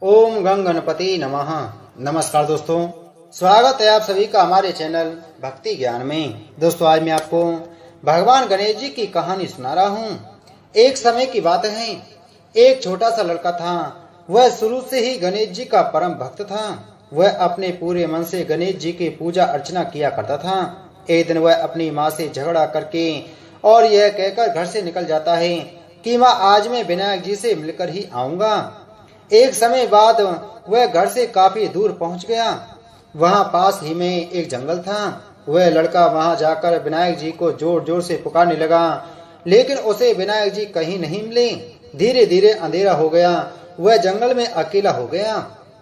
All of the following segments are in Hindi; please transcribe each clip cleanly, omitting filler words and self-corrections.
ओम गंग गणपति नमः। नमस्कार दोस्तों, स्वागत है आप सभी का हमारे चैनल भक्ति ज्ञान में। दोस्तों, आज मैं आपको भगवान गणेश जी की कहानी सुना रहा हूँ। एक समय की बात है, एक छोटा सा लड़का था। वह शुरू से ही गणेश जी का परम भक्त था। वह अपने पूरे मन से गणेश जी की पूजा अर्चना किया करता था। एक दिन वह अपनी माँ से झगड़ा करके और यह कहकर घर से निकल जाता है कि माँ, आज मैं विनायक जी से मिलकर ही आऊंगा। एक समय बाद वह घर से काफी दूर पहुंच गया। वहां पास ही में एक जंगल था। वह लड़का वहां जाकर विनायक जी को जोर जोर से पुकारने लगा, लेकिन उसे विनायक जी कहीं नहीं मिले। धीरे धीरे अंधेरा हो गया। वह जंगल में अकेला हो गया।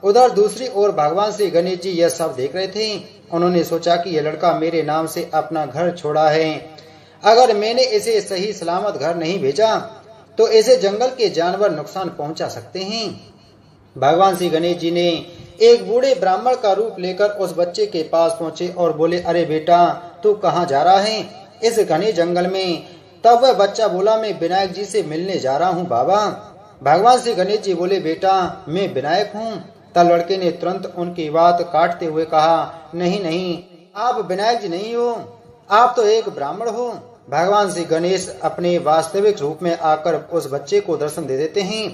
उधर दूसरी ओर भगवान श्री गणेश जी यह सब देख रहे थे। उन्होंने सोचा कि यह लड़का मेरे नाम से अपना घर छोड़ा है। अगर मैंने इसे सही सलामत घर नहीं भेजा तो इसे जंगल के जानवर नुकसान पहुंचा सकते हैं। भगवान श्री गणेश जी ने एक बूढ़े ब्राह्मण का रूप लेकर उस बच्चे के पास पहुंचे और बोले, अरे बेटा, तू कहाँ जा रहा है इस घने जंगल में? तब वह बच्चा बोला, मैं विनायक जी से मिलने जा रहा हूँ बाबा। भगवान श्री गणेश जी बोले, बेटा, मैं विनायक हूँ। तब लड़के ने तुरंत उनकी बात काटते हुए कहा, नहीं नहीं, आप विनायक जी नहीं हो, आप तो एक ब्राह्मण हो। भगवान श्री गणेश अपने वास्तविक रूप में आकर उस बच्चे को दर्शन दे देते हैं।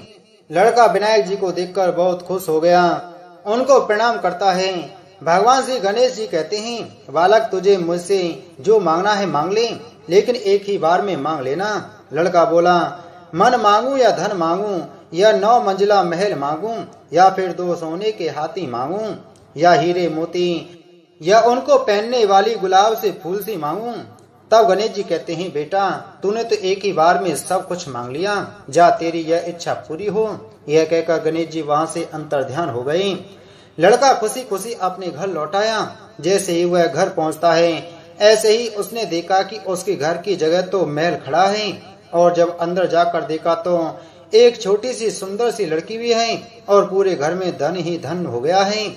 लड़का विनायक जी को देखकर बहुत खुश हो गया, उनको प्रणाम करता है। भगवान श्री गणेश जी कहते हैं, बालक, तुझे मुझसे जो मांगना है मांग ले, लेकिन एक ही बार में मांग लेना। लड़का बोला, मन मांगू या धन मांगू, या 9 मंजिला महल मांगू, या फिर 2 सोने के हाथी मांगू, या हीरे मोती, या उनको पहनने वाली गुलाब से फूल सी मांगू। तब गणेश जी कहते हैं, बेटा, तूने तो एक ही बार में सब कुछ मांग लिया, जा तेरी यह इच्छा पूरी हो। यह कहकर गणेश जी वहां से अंतर्ध्यान हो गए। लड़का खुशी खुशी अपने घर लौट आया। जैसे ही वह घर पहुंचता है, ऐसे ही उसने देखा कि उसके घर की जगह तो महल खड़ा है, और जब अंदर जाकर देखा तो एक छोटी सी सुंदर सी लड़की भी है, और पूरे घर में धन ही धन हो गया है।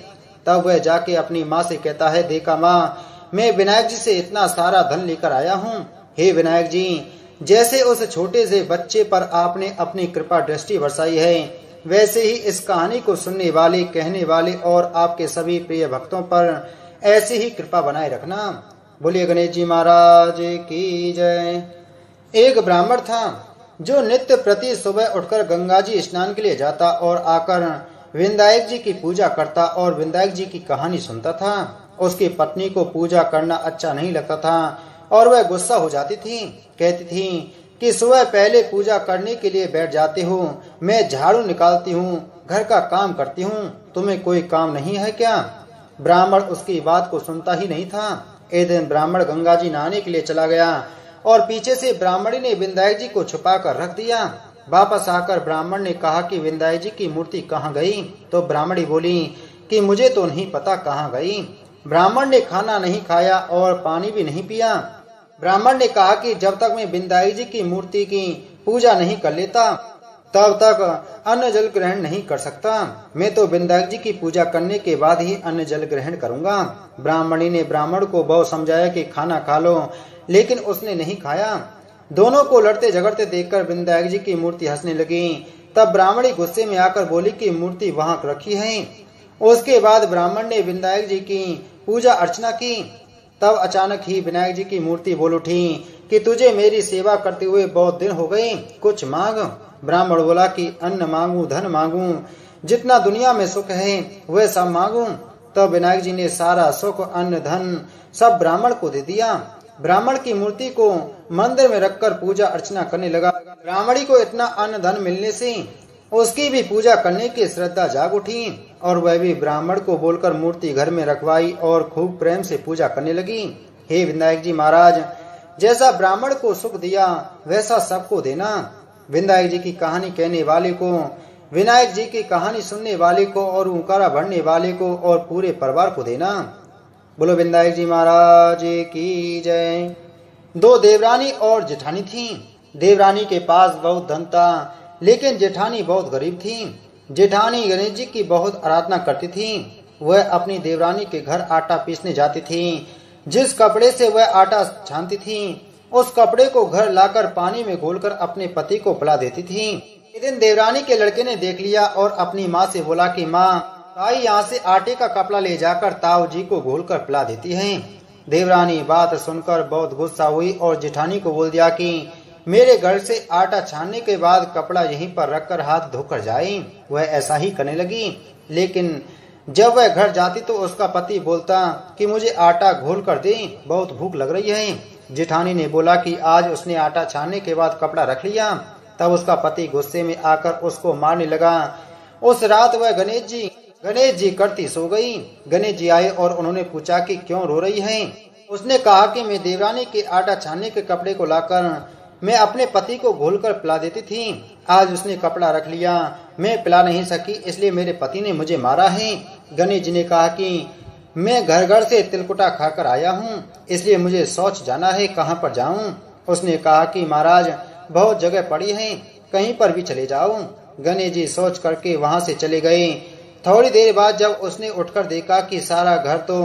तब वह जाके अपनी माँ से कहता है, देखा माँ, मैं विनायक जी से इतना सारा धन लेकर आया हूँ। हे विनायक जी, जैसे उस छोटे से बच्चे पर आपने अपनी कृपा दृष्टि बरसाई है, वैसे ही इस कहानी को सुनने वाले, कहने वाले और आपके सभी प्रिय भक्तों पर ऐसी ही कृपा बनाए रखना। बोलिए गणेश जी महाराज की जय। एक ब्राह्मण था जो नित्य प्रति सुबह उठकर गंगा जी स्नान के लिए जाता और आकर विनायक जी की पूजा करता और विनायक जी की कहानी सुनता था। उसकी पत्नी को पूजा करना अच्छा नहीं लगता था और वह गुस्सा हो जाती थी। कहती थी कि सुबह पहले पूजा करने के लिए बैठ जाते हो, मैं झाड़ू निकालती हूँ, घर का काम करती हूँ, तुम्हें कोई काम नहीं है क्या? ब्राह्मण उसकी बात को सुनता ही नहीं था। एक दिन ब्राह्मण गंगा जी नहाने के लिए चला गया और पीछे से ब्राह्मणी ने विनायक जी को छुपा कर रख दिया। वापस आकर ब्राह्मण ने कहा कि विनायक जी की मूर्ति कहाँ गई? तो ब्राह्मणी बोली कि मुझे तो नहीं पता कहाँ गई। ब्राह्मण ने खाना नहीं खाया और पानी भी नहीं पिया। ब्राह्मण ने कहा कि जब तक मैं विनायक जी की मूर्ति की पूजा नहीं कर लेता, तब तक अन्न जल ग्रहण नहीं कर सकता। मैं तो विनायक जी की पूजा करने के बाद ही अन्न जल ग्रहण करूंगा। ब्राह्मणी ने ब्राह्मण को बहुत समझाया कि खाना खा लो, लेकिन उसने नहीं खाया। दोनों को लड़ते झगड़ते देखकर विनायक जी की मूर्ति हंसने लगी। तब ब्राह्मणी गुस्से में आकर बोली कि मूर्ति वहां रखी है। उसके बाद ब्राह्मण ने विनायक जी की पूजा अर्चना की। तब अचानक ही विनायक जी की मूर्ति बोल उठी कि तुझे मेरी सेवा करते हुए बहुत दिन हो गए, कुछ मांग। ब्राह्मण बोला कि अन्न मांगू, धन मांगू, जितना दुनिया में सुख है वह सब मांगू। तब विनायक जी ने सारा सुख, अन्न, धन सब ब्राह्मण को दे दिया। ब्राह्मण की मूर्ति को मंदिर में रखकर पूजा अर्चना करने लगा। ब्राह्मणी को इतना अन्न धन मिलने से उसकी भी पूजा करने की श्रद्धा जाग उठी और वह भी ब्राह्मण को बोलकर मूर्ति घर में रखवाई और खूब प्रेम से पूजा करने लगी। हे विनायक जी महाराज, जैसा ब्राह्मण को सुख दिया वैसा सबको देना। विनायक जी की कहानी कहने वाले को, विनायक जी की कहानी सुनने वाले को और उकारा भरने वाले को और पूरे परिवार को देना। बोलो विनायक जी महाराज की जय। 2 देवरानी और जेठानी थी। देवरानी के पास बहुत धन था, लेकिन जेठानी बहुत गरीब थी। जेठानी गणेश जी की बहुत आराधना करती थी। वह अपनी देवरानी के घर आटा पीसने जाती थी। जिस कपड़े से वह आटा छानती थी, उस कपड़े को घर लाकर पानी में घोलकर अपने पति को पिला देती थी। एक दिन देवरानी के लड़के ने देख लिया और अपनी माँ से बोला कि माँ, ताई यहाँ से आटे का कपड़ा ले जाकर ताऊ जी को घोल कर पिला देती हैं। देवरानी बात सुनकर बहुत गुस्सा हुई और जेठानी को बोल दिया कि मेरे घर से आटा छानने के बाद कपड़ा यहीं पर रखकर हाथ धोकर जाए। वह ऐसा ही करने लगी, लेकिन जब वह घर जाती तो उसका पति बोलता कि मुझे आटा घोल कर दे, बहुत भूख लग रही है। जेठानी ने बोला कि आज उसने आटा छानने के बाद कपड़ा रख लिया। तब उसका पति गुस्से में आकर उसको मारने लगा। उस रात वह गणेश जी करती सो गई। गणेश जी आए और उन्होंने पूछा कि क्यों रो रही है। उसने कहा कि मैं देवरानी के आटा छानने के कपड़े को लाकर मैं अपने पति को घोलकर पिला देती थी। आज उसने कपड़ा रख लिया, मैं पिला नहीं सकी, इसलिए मेरे पति ने मुझे मारा है। गणेश जी ने कहा कि मैं घर घर से तिलकुटा खाकर आया हूँ, इसलिए मुझे शौच जाना है, कहाँ पर जाऊँ। उसने कहा कि महाराज बहुत जगह पड़ी है, कहीं पर भी चले जाओ। गणेश जी सोच करके वहां से चले गए। थोड़ी देर बाद जब उसने उठकर देखा कि सारा घर तो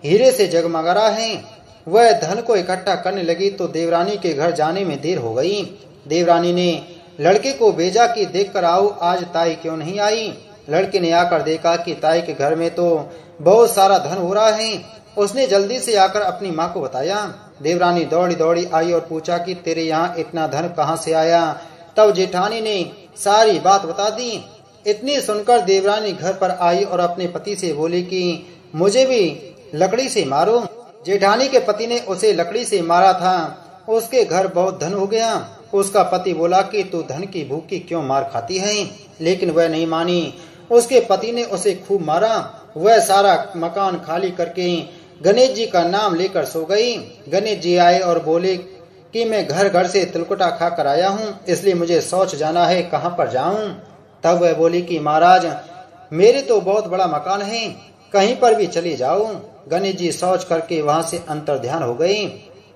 हीरे से जगमगा रहा है, वह धन को इकट्ठा करने लगी तो देवरानी के घर जाने में देर हो गई। देवरानी ने लड़के को भेजा कि देख कर आओ आज ताई क्यों नहीं आई। लड़के ने आकर देखा कि ताई के घर में तो बहुत सारा धन हो रहा है। उसने जल्दी से आकर अपनी माँ को बताया। देवरानी दौड़ी दौड़ी आई और पूछा कि तेरे यहाँ इतना धन कहाँ से आया। तब जेठानी ने सारी बात बता दी। इतनी सुनकर देवरानी घर पर आई और अपने पति से बोली कि मुझे भी लकड़ी से मारो। जेठानी के पति ने उसे लकड़ी से मारा था, उसके घर बहुत धन हो गया। उसका पति बोला कि तू धन की भूखी क्यों मार खाती है, लेकिन वह नहीं मानी। उसके पति ने उसे खूब मारा। वह सारा मकान खाली करके गणेश जी का नाम लेकर सो गई। गणेश जी आए और बोले कि मैं घर घर से तिलकुटा खा कर आया हूँ, इसलिए मुझे शौच जाना है, कहाँ पर जाऊँ। तब वह बोली कि महाराज मेरे तो बहुत बड़ा मकान है, कहीं पर भी चली जाओ। गणेश जी शौच करके वहां से अंतर ध्यान हो गई।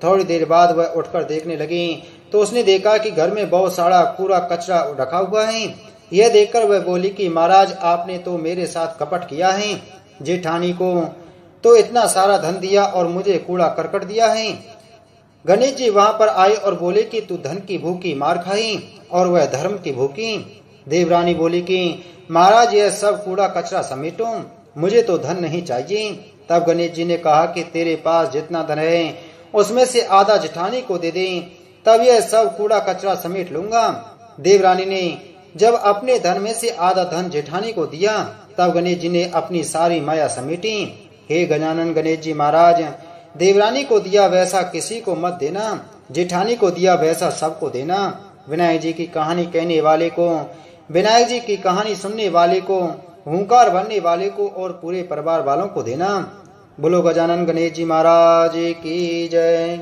थोड़ी देर बाद वह उठकर देखने लगी तो उसने देखा कि घर में बहुत सारा कूड़ा कचरा रखा हुआ है। यह देखकर वह बोली कि महाराज आपने तो मेरे साथ कपट किया है। जेठानी को तो इतना सारा धन दिया और मुझे कूड़ा करकट दिया है। गणेश जी वहां पर आए और बोले कि तू धन की भूखी मार खाई और वह धर्म की भूखी। देवरानी बोली कि महाराज यह सब कूड़ा कचरा समेटो, मुझे तो धन नहीं चाहिए। तब गणेश जी ने कहा कि तेरे पास जितना धन है उसमें से आधा जेठानी को दे दे, तब यह सब कूड़ा कचरा समेट लूंगा। देवरानी ने जब अपने धन में से आधा धन जेठानी को दिया, तब गणेश जी ने अपनी सारी माया समेटी। हे गजानन गणेश जी महाराज, देवरानी को दिया वैसा किसी को मत देना, जेठानी को दिया वैसा सबको देना। विनायक जी की कहानी कहने वाले को, विनायक जी की कहानी सुनने वाले को, हुंकार भरने वाले को और पूरे परिवार वालों को देना। बोलो गजानन गणेश जी महाराज की जय।